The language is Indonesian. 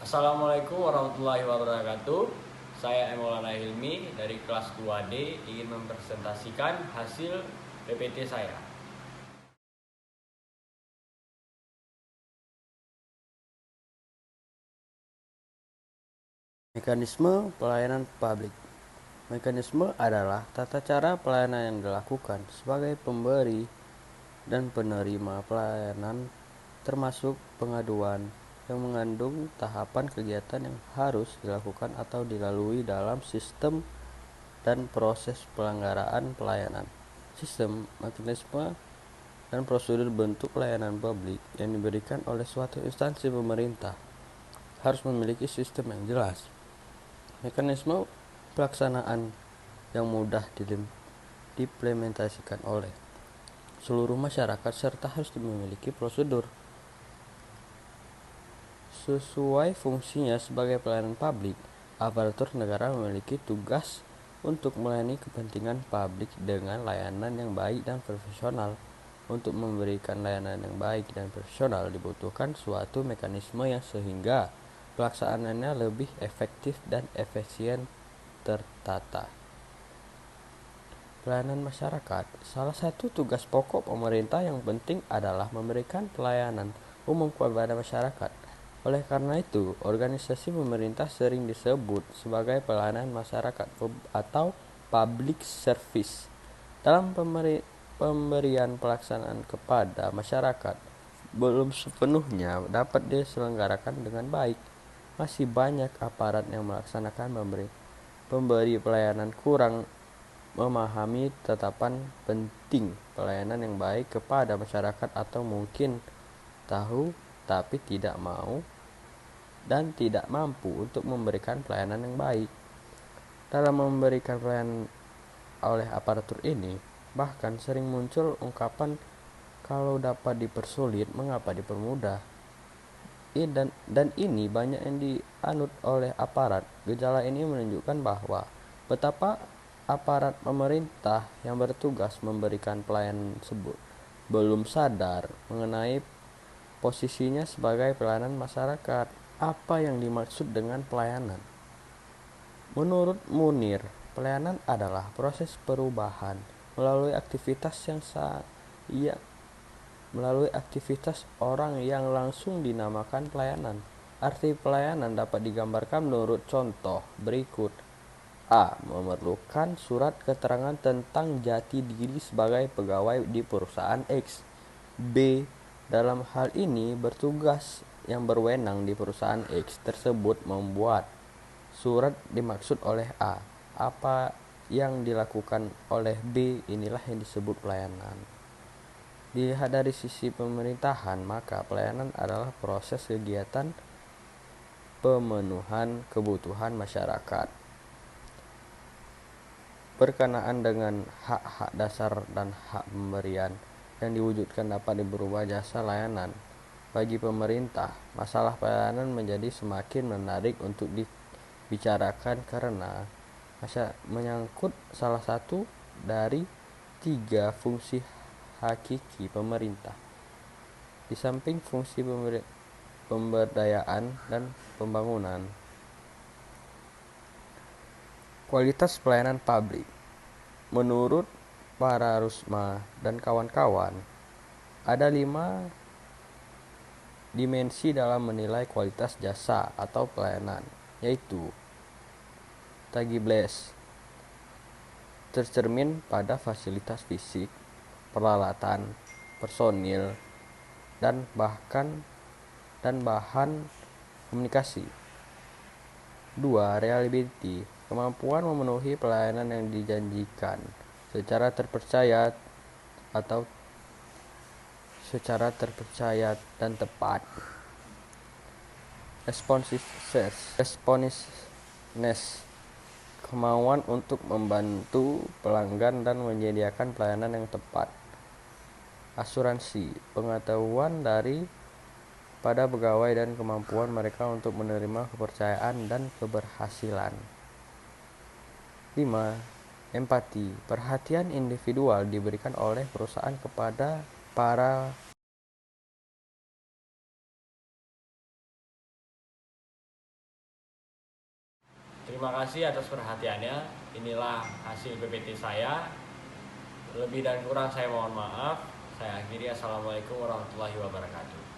Assalamualaikum warahmatullahi wabarakatuh. Saya Maulana Hilmi dari kelas 2D ingin mempresentasikan hasil PPT saya. Mekanisme pelayanan publik. Mekanisme adalah tata cara pelayanan yang dilakukan sebagai pemberi dan penerima pelayanan, termasuk pengaduan, yang mengandung tahapan kegiatan yang harus dilakukan atau dilalui dalam sistem dan proses pelanggaraan pelayanan. Sistem, mekanisme, dan prosedur bentuk pelayanan publik yang diberikan oleh suatu instansi pemerintah harus memiliki sistem yang jelas, mekanisme pelaksanaan yang mudah diimplementasikan oleh seluruh masyarakat, serta harus memiliki prosedur sesuai fungsinya sebagai pelayanan publik. Aparatur negara memiliki tugas untuk melayani kepentingan publik dengan layanan yang baik dan profesional. Untuk memberikan layanan yang baik dan profesional dibutuhkan suatu mekanisme yang sehingga pelaksanaannya lebih efektif dan efisien tertata. Pelayanan masyarakat. Salah satu tugas pokok pemerintah yang penting adalah memberikan pelayanan umum kepada masyarakat. Oleh karena itu, organisasi pemerintah sering disebut sebagai pelayanan masyarakat atau public service. Dalam pemberian pelaksanaan kepada masyarakat belum sepenuhnya dapat diselenggarakan dengan baik. Masih banyak aparat yang melaksanakan pemberi pelayanan kurang memahami tetapan penting pelayanan yang baik kepada masyarakat, atau mungkin tahu tapi tidak mau dan tidak mampu untuk memberikan pelayanan yang baik. Dalam memberikan pelayanan oleh aparatur ini, bahkan sering muncul ungkapan kalau dapat dipersulit, mengapa dipermudah. Dan ini banyak yang dianut oleh aparat. Gejala ini menunjukkan bahwa betapa aparat pemerintah yang bertugas memberikan pelayanan tersebut belum sadar mengenai posisinya sebagai pelayanan masyarakat. Apa yang dimaksud dengan pelayanan? Menurut Munir, pelayanan adalah proses perubahan melalui aktivitas orang yang langsung dinamakan pelayanan. Arti pelayanan dapat digambarkan menurut contoh berikut. A. Memerlukan surat keterangan tentang jati diri sebagai pegawai di perusahaan X. B. Dalam hal ini bertugas yang berwenang di perusahaan X tersebut membuat surat dimaksud oleh A. Apa yang dilakukan oleh B inilah yang disebut pelayanan. Dilihat dari sisi pemerintahan, maka pelayanan adalah proses kegiatan pemenuhan kebutuhan masyarakat berkenaan dengan hak-hak dasar dan hak pemberian yang diwujudkan dapat berubah jasa layanan. Bagi pemerintah, masalah pelayanan menjadi semakin menarik untuk dibicarakan karena menyangkut salah satu dari tiga fungsi hakiki pemerintah. Di samping fungsi pemberdayaan dan pembangunan, kualitas pelayanan publik. Menurut para Rusma dan kawan-kawan, ada 5 dimensi dalam menilai kualitas jasa atau pelayanan, yaitu Tagibles, tercermin pada fasilitas fisik, peralatan, personil, dan bahan komunikasi. 2. Reliability, kemampuan memenuhi pelayanan yang dijanjikan secara terpercaya dan tepat. Responsiveness, kemauan untuk membantu pelanggan dan menyediakan pelayanan yang tepat. Asuransi, pengetahuan pada pegawai dan kemampuan mereka untuk menerima kepercayaan dan keberhasilan. 5. Empati, perhatian individual diberikan oleh perusahaan kepada para Terima kasih atas perhatiannya. Inilah hasil PPT saya. Lebih dan kurang saya mohon maaf. Saya akhiri. Assalamualaikum warahmatullahi wabarakatuh.